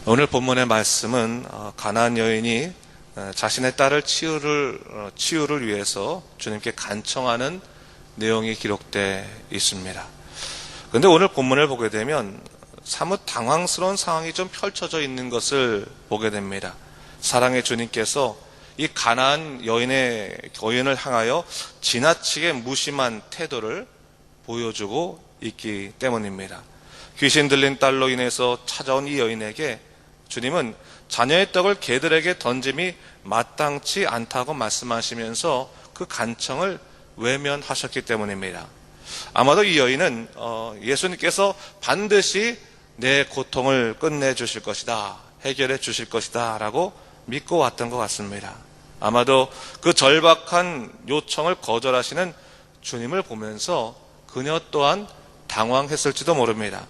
오늘 본문의 말씀은 가나안 여인이 자신의 딸을 치유를 위해서 주님께 간청하는 내용이 기록되어 있습니다. 그런데 오늘 본문을 보게 되면 사뭇 당황스러운 상황이 좀 펼쳐져 있는 것을 보게 됩니다. 사랑의 주님께서 이 가나안 여인을 향하여 지나치게 무심한 태도를 보여주고 있기 때문입니다. 귀신 들린 딸로 인해서 찾아온 이 여인에게 주님은 자녀의 떡을 개들에게 던짐이 마땅치 않다고 말씀하시면서 그 간청을 외면하셨기 때문입니다. 아마도 이 여인은 예수님께서 반드시 내 고통을 끝내주실 것이다, 해결해 주실 것이다 라고 믿고 왔던 것 같습니다. 아마도 그 절박한 요청을 거절하시는 주님을 보면서 그녀 또한 당황했을지도 모릅니다.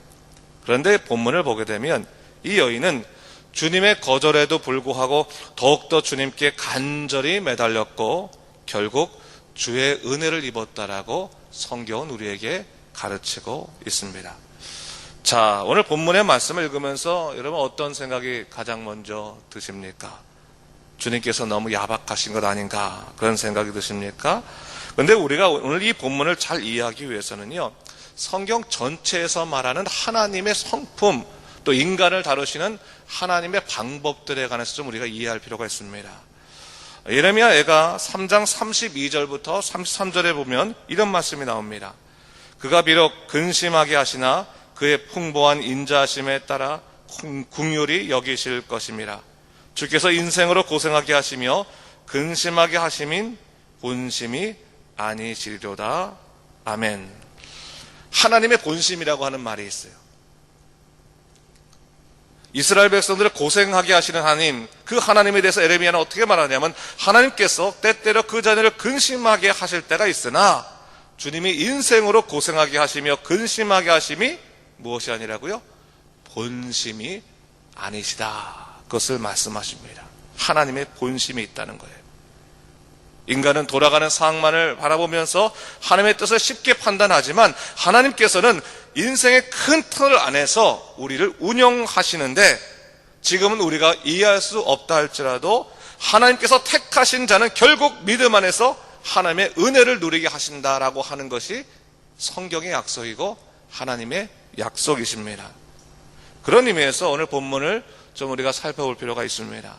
그런데 본문을 보게 되면 이 여인은 주님의 거절에도 불구하고 더욱더 주님께 간절히 매달렸고 결국 주의 은혜를 입었다라고 성경은 우리에게 가르치고 있습니다. 자, 오늘 본문의 말씀을 읽으면서 여러분 어떤 생각이 가장 먼저 드십니까? 주님께서 너무 야박하신 것 아닌가 그런 생각이 드십니까? 그런데 우리가 오늘 이 본문을 잘 이해하기 위해서는요, 성경 전체에서 말하는 하나님의 성품, 또 인간을 다루시는 하나님의 방법들에 관해서 좀 우리가 이해할 필요가 있습니다. 예레미야가 3장 32절부터 33절에 보면 이런 말씀이 나옵니다. 그가 비록 근심하게 하시나 그의 풍부한 인자하심에 따라 긍휼히 여기실 것임이라. 주께서 인생으로 고생하게 하시며 근심하게 하심인 본심이 아니시리로다. 아멘. 하나님의 본심이라고 하는 말이 있어요. 이스라엘 백성들을 고생하게 하시는 하나님, 그 하나님에 대해서 예레미야는 어떻게 말하냐면 하나님께서 때때로 그 자녀를 근심하게 하실 때가 있으나 주님이 인생으로 고생하게 하시며 근심하게 하심이 무엇이 아니라고요? 본심이 아니시다. 그것을 말씀하십니다. 하나님의 본심이 있다는 거예요. 인간은 돌아가는 상황만을 바라보면서 하나님의 뜻을 쉽게 판단하지만 하나님께서는 인생의 큰 틀 안에서 우리를 운영하시는데 지금은 우리가 이해할 수 없다 할지라도 하나님께서 택하신 자는 결국 믿음 안에서 하나님의 은혜를 누리게 하신다라고 하는 것이 성경의 약속이고 하나님의 약속이십니다. 그런 의미에서 오늘 본문을 좀 우리가 살펴볼 필요가 있습니다.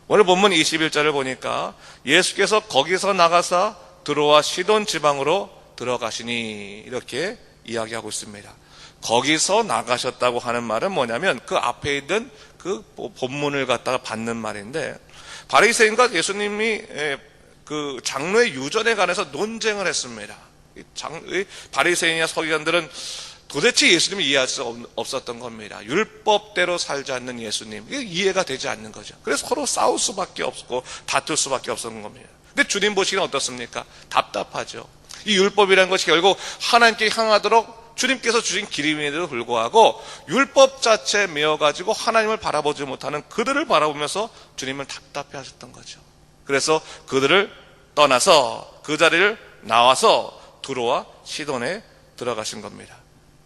오늘 본문 21절을 보니까 예수께서 거기서 나가사 드로아 시돈 지방으로 들어가시니 이렇게 이야기하고 있습니다. 거기서 나가셨다고 하는 말은 뭐냐면 그 앞에 있는 그 본문을 갖다가 받는 말인데 바리새인과 예수님이 그 장로의 유전에 관해서 논쟁을 했습니다. 바리새인이나 서기관들은 도대체 예수님을 이해할 수 없었던 겁니다. 율법대로 살지 않는 예수님, 이게 이해가 되지 않는 거죠. 그래서 서로 싸울 수밖에 없고 다툴 수밖에 없었던 겁니다. 근데 주님 보시기는 어떻습니까? 답답하죠. 이 율법이라는 것이 결국 하나님께 향하도록 주님께서 주신 길임에도 불구하고 율법 자체에 매여가지고 하나님을 바라보지 못하는 그들을 바라보면서 주님을 답답해 하셨던 거죠. 그래서 그들을 떠나서 그 자리를 나와서 드로아 시돈에 들어가신 겁니다.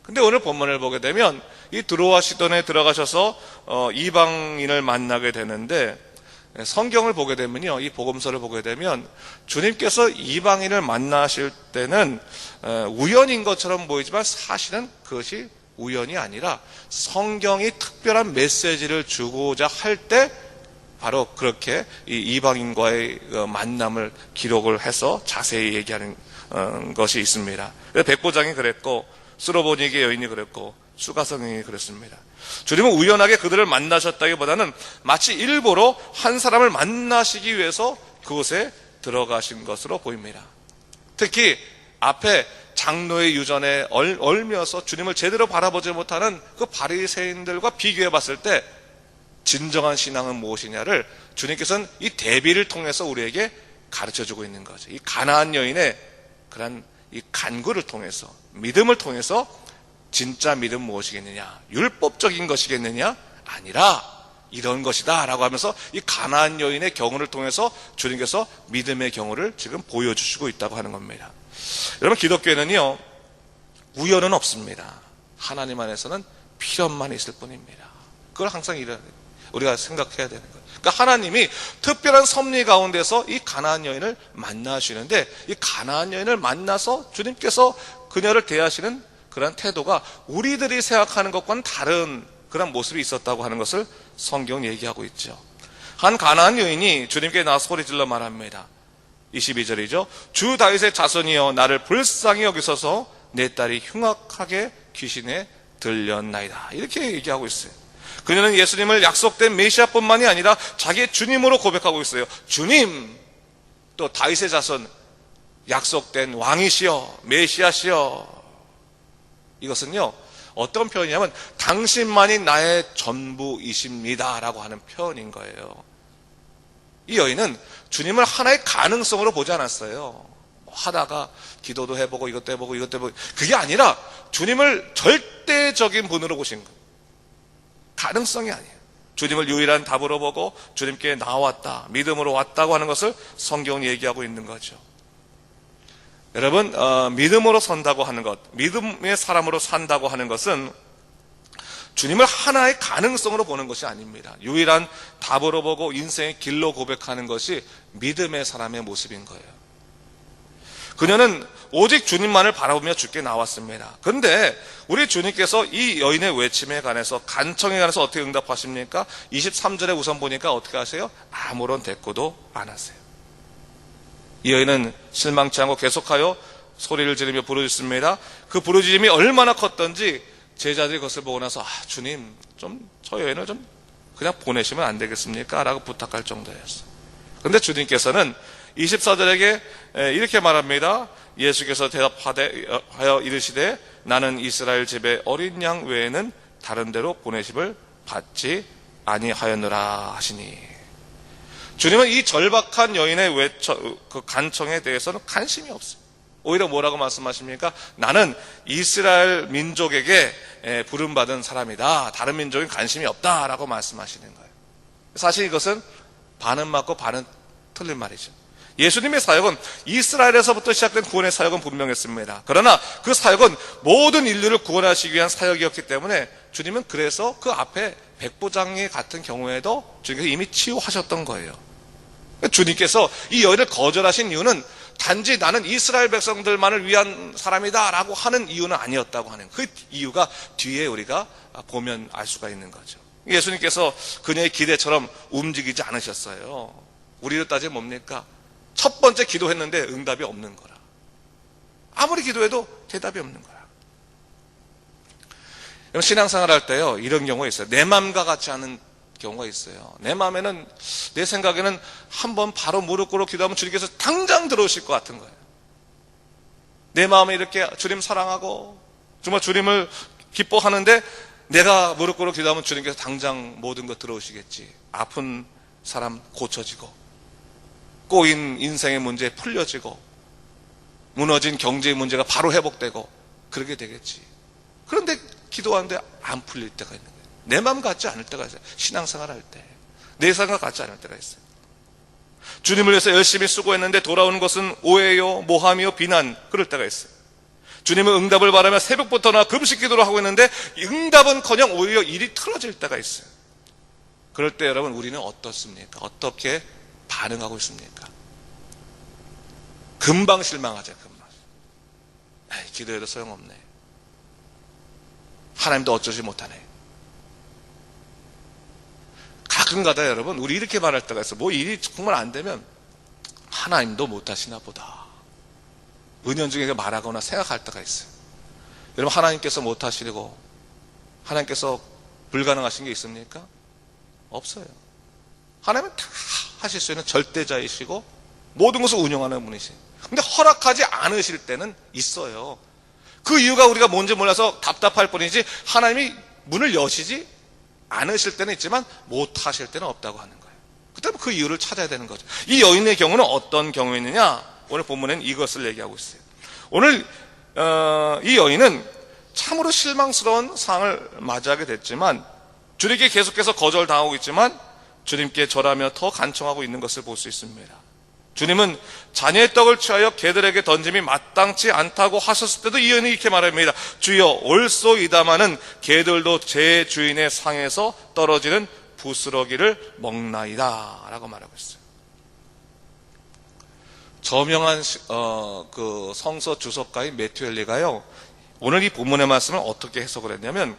근데 오늘 본문을 보게 되면 이 드로아 시돈에 들어가셔서 이방인을 만나게 되는데 성경을 보게 되면요, 이 복음서를 보게 되면 주님께서 이방인을 만나실 때는 우연인 것처럼 보이지만 사실은 그것이 우연이 아니라 성경이 특별한 메시지를 주고자 할 때 바로 그렇게 이 이방인과의 만남을 기록을 해서 자세히 얘기하는 것이 있습니다. 백보장이 그랬고 스로보니게 여인이 그랬고 수가성인이 그랬습니다. 주님은 우연하게 그들을 만나셨다기보다는 마치 일부러 한 사람을 만나시기 위해서 그곳에 들어가신 것으로 보입니다. 특히 앞에 장로의 유전에 얽혀서 주님을 제대로 바라보지 못하는 그 바리새인들과 비교해 봤을 때 진정한 신앙은 무엇이냐를 주님께서는 이 대비를 통해서 우리에게 가르쳐주고 있는 거죠. 이 가나안 여인의 그런 이 간구를 통해서, 믿음을 통해서 진짜 믿음 무엇이겠느냐, 율법적인 것이겠느냐, 아니라 이런 것이다 라고 하면서 이 가나안 여인의 경우를 통해서 주님께서 믿음의 경우를 지금 보여주시고 있다고 하는 겁니다. 여러분, 기독교에는요 우연은 없습니다. 하나님 안에서는 필연만 있을 뿐입니다. 그걸 항상 우리가 생각해야 되는 거예요. 그러니까 하나님이 특별한 섭리 가운데서 이 가나안 여인을 만나시는데, 이 가나안 여인을 만나서 주님께서 그녀를 대하시는 그런 태도가 우리들이 생각하는 것과는 다른 그런 모습이 있었다고 하는 것을 성경은 얘기하고 있죠. 한 가나안 여인이 주님께 나와서 소리질러 말합니다. 22절이죠. 주 다윗의 자손이여 나를 불쌍히 여기소서 내 딸이 흉악하게 귀신에 들렸나이다. 이렇게 얘기하고 있어요. 그녀는 예수님을 약속된 메시아뿐만이 아니라 자기의 주님으로 고백하고 있어요. 주님, 또 다윗의 자손, 약속된 왕이시여, 메시아시여. 이것은요, 어떤 표현이냐면 당신만이 나의 전부이십니다 라고 하는 표현인 거예요. 이 여인은 주님을 하나의 가능성으로 보지 않았어요. 하다가 기도도 해보고 이것도 해보고 이것도 해보고, 그게 아니라 주님을 절대적인 분으로 보신 거예요. 가능성이 아니에요. 주님을 유일한 답으로 보고 주님께 나왔다, 믿음으로 왔다고 하는 것을 성경은 얘기하고 있는 거죠. 여러분, 믿음으로 선다고 하는 것, 믿음의 사람으로 산다고 하는 것은 주님을 하나의 가능성으로 보는 것이 아닙니다. 유일한 답으로 보고 인생의 길로 고백하는 것이 믿음의 사람의 모습인 거예요. 그녀는 오직 주님만을 바라보며 주께 나왔습니다. 그런데 우리 주님께서 이 여인의 외침에 관해서, 간청에 관해서 어떻게 응답하십니까? 23절에 우선 보니까 어떻게 하세요? 아무런 대꾸도 안 하세요. 이 여인은 실망치 않고 계속하여 소리를 지르며 부르짖습니다. 그 부르짖음이 얼마나 컸던지 제자들이 그것을 보고 나서, 주님, 좀 저 여인을 좀 그냥 보내시면 안 되겠습니까? 라고 부탁할 정도였어요. 그런데 주님께서는 24절에게 이렇게 말합니다. 예수께서 대답하여 이르시되 나는 이스라엘 집에 어린 양 외에는 다른 데로 보내심을 받지 아니하였노라 하시니, 주님은 이 절박한 여인의 그 간청에 대해서는 관심이 없어요. 오히려 뭐라고 말씀하십니까? 나는 이스라엘 민족에게 부름받은 사람이다, 다른 민족에 관심이 없다라고 말씀하시는 거예요. 사실 이것은 반은 맞고 반은 틀린 말이죠. 예수님의 사역은 이스라엘에서부터 시작된 구원의 사역은 분명했습니다. 그러나 그 사역은 모든 인류를 구원하시기 위한 사역이었기 때문에 주님은 그래서 그 앞에 백부장의 같은 경우에도 주님께서 이미 치유하셨던 거예요. 주님께서 이 여인을 거절하신 이유는 단지 나는 이스라엘 백성들만을 위한 사람이다 라고 하는 이유는 아니었다고 하는, 그 이유가 뒤에 우리가 보면 알 수가 있는 거죠. 예수님께서 그녀의 기대처럼 움직이지 않으셨어요. 우리로 따지면 뭡니까? 첫 번째 기도했는데 응답이 없는 거라. 아무리 기도해도 대답이 없는 거야. 신앙생활 할 때요, 이런 경우가 있어요. 내 마음과 같지 않은 경우가 있어요. 내 마음에는, 내 생각에는 한번 바로 무릎 꿇어 기도하면 주님께서 당장 들어오실 것 같은 거예요. 내 마음에 이렇게 주님 사랑하고 정말 주님을 기뻐하는데 내가 무릎 꿇어 기도하면 주님께서 당장 모든 것 들어오시겠지. 아픈 사람 고쳐지고, 꼬인 인생의 문제 풀려지고, 무너진 경제의 문제가 바로 회복되고 그렇게 되겠지. 그런데 기도하는데 안 풀릴 때가 있는 거예요. 내 마음 같지 않을 때가 있어요. 신앙생활 할 때 내 생각 같지 않을 때가 있어요. 주님을 위해서 열심히 수고했는데 돌아오는 것은 오해요, 모함이요, 비난, 그럴 때가 있어요. 주님은 응답을 바라며 새벽부터 나 금식 기도를 하고 있는데 응답은커녕 오히려 일이 틀어질 때가 있어요. 그럴 때 여러분, 우리는 어떻습니까? 어떻게 반응하고 있습니까? 금방 실망하죠. 금방. 기도해도 소용없네. 하나님도 어쩌지 못하네. 가끔가다 여러분, 우리 이렇게 말할 때가 있어요. 뭐 일이 정말 안 되면 하나님도 못하시나 보다, 은연중에 말하거나 생각할 때가 있어요. 여러분, 하나님께서 못하시고 하나님께서 불가능하신 게 있습니까? 없어요. 하나님은 다 하실 수 있는 절대자이시고 모든 것을 운영하는 분이세요. 근데 허락하지 않으실 때는 있어요. 그 이유가 우리가 뭔지 몰라서 답답할 뿐이지, 하나님이 문을 여시지 않으실 때는 있지만 못하실 때는 없다고 하는 거예요. 그때 그 이유를 찾아야 되는 거죠. 이 여인의 경우는 어떤 경우였느냐? 오늘 본문에는 이것을 얘기하고 있어요. 오늘 이 여인은 참으로 실망스러운 상황을 맞이하게 됐지만, 주님께 계속해서 거절당하고 있지만 주님께 절하며 더 간청하고 있는 것을 볼 수 있습니다. 주님은 자녀의 떡을 취하여 개들에게 던짐이 마땅치 않다고 하셨을 때도 이 여인이 이렇게 말합니다. 주여, 옳소이다마는 개들도 제 주인의 상에서 떨어지는 부스러기를 먹나이다 라고 말하고 있어요. 저명한 그 성서 주석가인 매튜 헨리가요, 오늘 이 본문의 말씀을 어떻게 해석을 했냐면,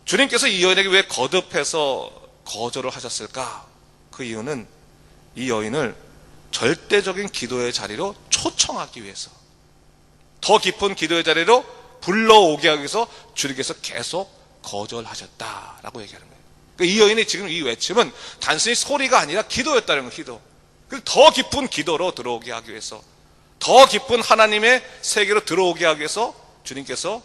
주님께서 이 여인에게 왜 거듭해서 거절을 하셨을까? 그 이유는 이 여인을 절대적인 기도의 자리로 초청하기 위해서, 더 깊은 기도의 자리로 불러오게 하기 위해서 주님께서 계속 거절하셨다라고 얘기하는 거예요. 그러니까 이 여인의 지금 이 외침은 단순히 소리가 아니라 기도였다는 거예요. 기도. 더 깊은 기도로 들어오게 하기 위해서, 더 깊은 하나님의 세계로 들어오게 하기 위해서 주님께서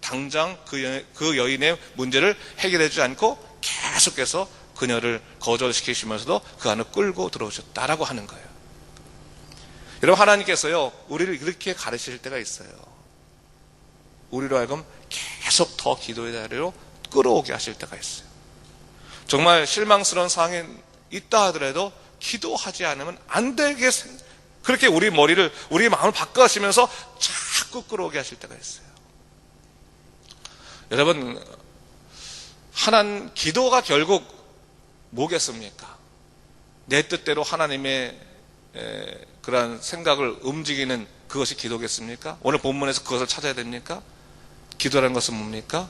당장 그 여인의 문제를 해결해 주지 않고 계속해서 그녀를 거절시키시면서도 그 안을 끌고 들어오셨다라고 하는 거예요. 여러분, 하나님께서요, 우리를 이렇게 가르칠 때가 있어요. 우리로 하여금 계속 더 기도의 자리로 끌어오게 하실 때가 있어요. 정말 실망스러운 상황이 있다 하더라도 기도하지 않으면 안 되게, 그렇게 우리 머리를, 우리 마음을 바꿔가시면서 자꾸 끌어오게 하실 때가 있어요. 여러분, 기도가 결국 뭐겠습니까? 내 뜻대로 하나님의 그러한 생각을 움직이는 그것이 기도겠습니까? 오늘 본문에서 그것을 찾아야 됩니까? 기도라는 것은 뭡니까?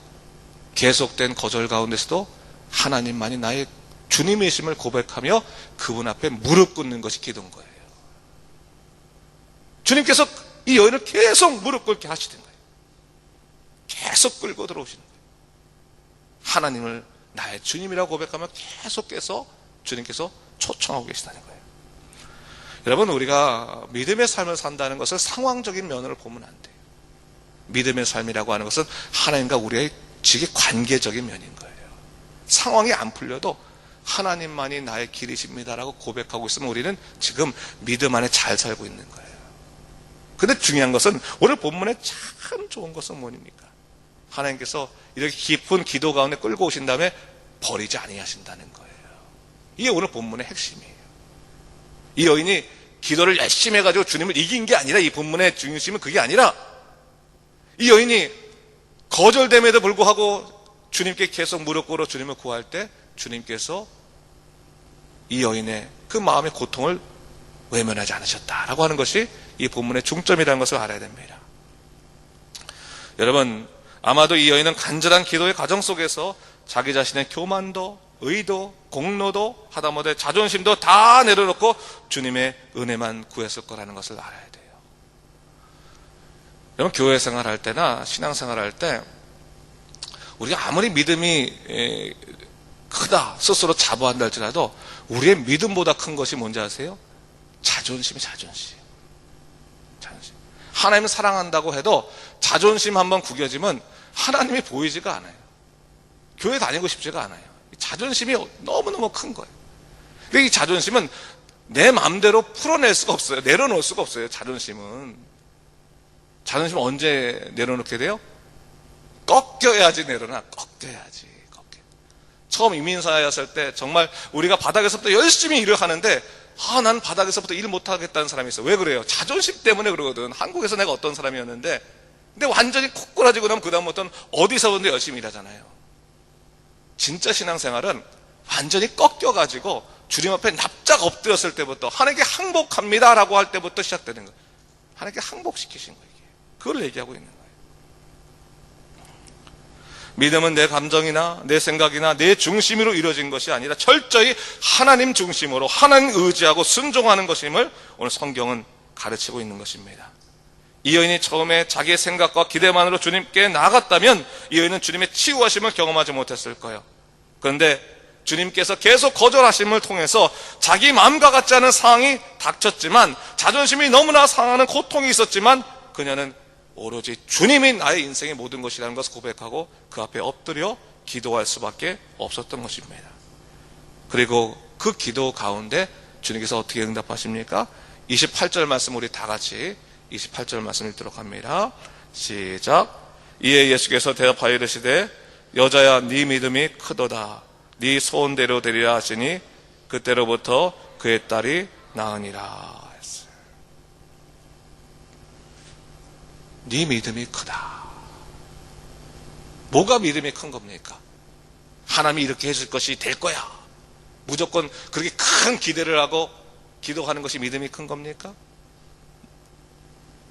계속된 거절 가운데서도 하나님만이 나의 주님이심을 고백하며 그분 앞에 무릎 꿇는 것이 기도인 거예요. 주님께서 이 여인을 계속 무릎 꿇게 하시는 거예요. 계속 끌고 들어오시는 거예요. 하나님을 나의 주님이라고 고백하며 계속해서 주님께서 초청하고 계시다는 거예요. 여러분, 우리가 믿음의 삶을 산다는 것을 상황적인 면으로 보면 안 돼요. 믿음의 삶이라고 하는 것은 하나님과 우리의 지극히 관계적인 면인 거예요. 상황이 안 풀려도 하나님만이 나의 길이십니다라고 고백하고 있으면 우리는 지금 믿음 안에 잘 살고 있는 거예요. 근데 중요한 것은 오늘 본문에 참 좋은 것은 뭡니까? 하나님께서 이렇게 깊은 기도 가운데 끌고 오신 다음에 버리지 아니하신다는 거예요. 이게 오늘 본문의 핵심이에요. 이 여인이 기도를 열심히 해가지고 주님을 이긴 게 아니라, 이 본문의 중심은 그게 아니라, 이 여인이 거절됨에도 불구하고 주님께 계속 무릎 꿇어 주님을 구할 때 주님께서 이 여인의 그 마음의 고통을 외면하지 않으셨다라고 하는 것이 이 본문의 중점이라는 것을 알아야 됩니다. 여러분, 아마도 이 여인은 간절한 기도의 과정 속에서 자기 자신의 교만도, 의도, 공로도, 하다못해 자존심도 다 내려놓고 주님의 은혜만 구했을 거라는 것을 알아야 돼요. 여러분, 교회 생활할 때나 신앙생활할 때 우리가 아무리 믿음이 크다 스스로 자부한다 할지라도 우리의 믿음보다 큰 것이 뭔지 아세요? 자존심이 자존심. 하나님을 사랑한다고 해도 자존심 한번 구겨지면 하나님이 보이지가 않아요. 교회 다니고 싶지가 않아요. 자존심이 너무너무 큰 거예요. 이 자존심은 내 마음대로 풀어낼 수가 없어요. 내려놓을 수가 없어요. 자존심은 언제 내려놓게 돼요? 꺾여야지 내려놔. 꺾여야지. 처음 이민사였을 때 정말 우리가 바닥에서부터 열심히 일을 하는데, 난 바닥에서부터 일 못하겠다는 사람이 있어요. 왜 그래요? 자존심 때문에 그러거든. 한국에서 내가 어떤 사람이었는데, 근데 완전히 콕 꼬라지고 나면 그다음부터는 어디서든지 열심히 일하잖아요. 진짜 신앙생활은 완전히 꺾여가지고 주님 앞에 납작 엎드렸을 때부터, 하나님께 항복합니다라고 할 때부터 시작되는 거예요. 하나님께 항복시키신 거예요. 그걸 얘기하고 있는 거예요. 믿음은 내 감정이나 내 생각이나 내 중심으로 이루어진 것이 아니라 철저히 하나님 중심으로 하나님 의지하고 순종하는 것임을 오늘 성경은 가르치고 있는 것입니다. 이 여인이 처음에 자기의 생각과 기대만으로 주님께 나아갔다면 이 여인은 주님의 치유하심을 경험하지 못했을 거예요. 그런데 주님께서 계속 거절하심을 통해서 자기 마음과 같지 않은 상황이 닥쳤지만, 자존심이 너무나 상하는 고통이 있었지만, 그녀는 오로지 주님이 나의 인생의 모든 것이라는 것을 고백하고 그 앞에 엎드려 기도할 수밖에 없었던 것입니다. 그리고 그 기도 가운데 주님께서 어떻게 응답하십니까? 28절 말씀 우리 다 같이 28절 말씀 읽도록 합니다. 시작. 이에 예수께서 대답하여 이르시되 여자야, 네 믿음이 크도다. 네 소원대로 되리라 하시니 그때로부터 그의 딸이 나으니라. 네 믿음이 크다. 뭐가 믿음이 큰 겁니까? 하나님이 이렇게 해줄 것이 될 거야. 무조건 그렇게 큰 기대를 하고 기도하는 것이 믿음이 큰 겁니까?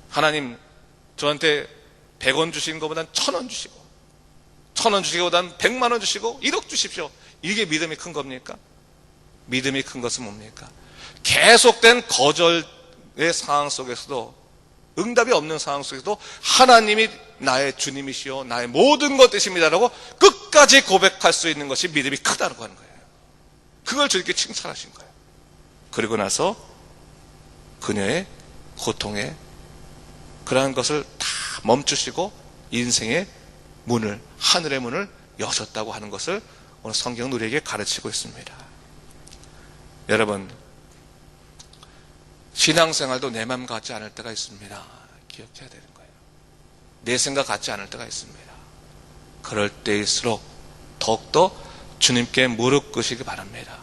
하나님 저한테 100원 주시는 것보단 1000원 주시고 1000원 주시기보다는 100만 원 주시고 1억 주십시오. 이게 믿음이 큰 겁니까? 믿음이 큰 것은 뭡니까? 계속된 거절의 상황 속에서도, 응답이 없는 상황 속에서도 하나님이 나의 주님이시오, 나의 모든 것 되십니다라고 끝까지 고백할 수 있는 것이 믿음이 크다고 하는 거예요. 그걸 주님께 칭찬하신 거예요. 그리고 나서 그녀의 고통에 그러한 것을 다 멈추시고 인생의 문을, 하늘의 문을 여셨다고 하는 것을 오늘 성경은 우리에게 가르치고 있습니다. 여러분, 신앙생활도 내 마음 같지 않을 때가 있습니다. 기억해야 되는 거예요. 내 생각 같지 않을 때가 있습니다. 그럴 때일수록 더욱더 주님께 무릎 꿇으시기 바랍니다.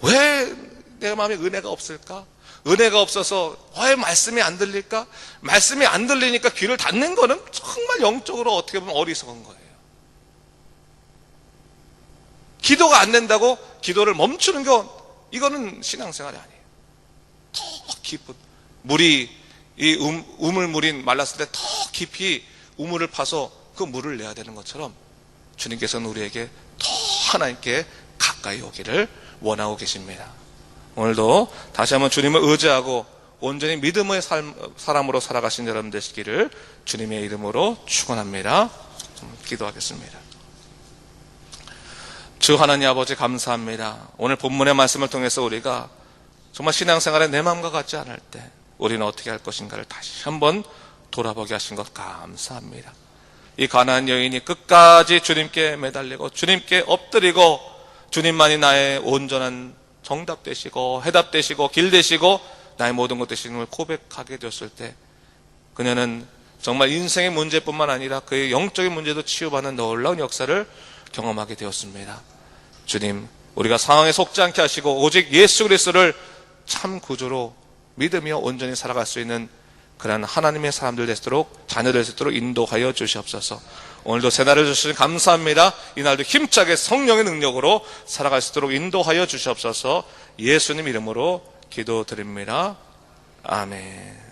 왜 내 마음에 은혜가 없을까? 은혜가 없어서 왜 말씀이 안 들릴까? 말씀이 안 들리니까 귀를 닫는 거는 정말 영적으로 어떻게 보면 어리석은 거예요. 기도가 안 된다고 기도를 멈추는 건 이거는 신앙생활이 아니에요. 더 깊은 물이, 이 우물물이 말랐을 때 더 깊이 우물을 파서 그 물을 내야 되는 것처럼 주님께서는 우리에게 더 하나님께 가까이 오기를 원하고 계십니다. 오늘도 다시 한번 주님을 의지하고 온전히 믿음의 사람으로 살아가신 여러분 되시기를 주님의 이름으로 축원합니다. 기도하겠습니다. 주 하나님 아버지 감사합니다. 오늘 본문의 말씀을 통해서 우리가 정말 신앙생활에 내 마음과 같지 않을 때 우리는 어떻게 할 것인가를 다시 한번 돌아보게 하신 것 감사합니다. 이 가나안 여인이 끝까지 주님께 매달리고 주님께 엎드리고 주님만이 나의 온전한 정답 되시고 해답 되시고 길 되시고 나의 모든 것 되시는 걸 고백하게 되었을 때 그녀는 정말 인생의 문제뿐만 아니라 그의 영적인 문제도 치유받는 놀라운 역사를 경험하게 되었습니다. 주님, 우리가 상황에 속지 않게 하시고 오직 예수 그리스도를 참 구주로 믿으며 온전히 살아갈 수 있는 그러한 하나님의 사람들 되도록, 자녀들 되도록 인도하여 주시옵소서. 오늘도 새날을 주시니 감사합니다. 이날도 힘차게 성령의 능력으로 살아갈 수 있도록 인도하여 주시옵소서. 예수님 이름으로 기도드립니다. 아멘.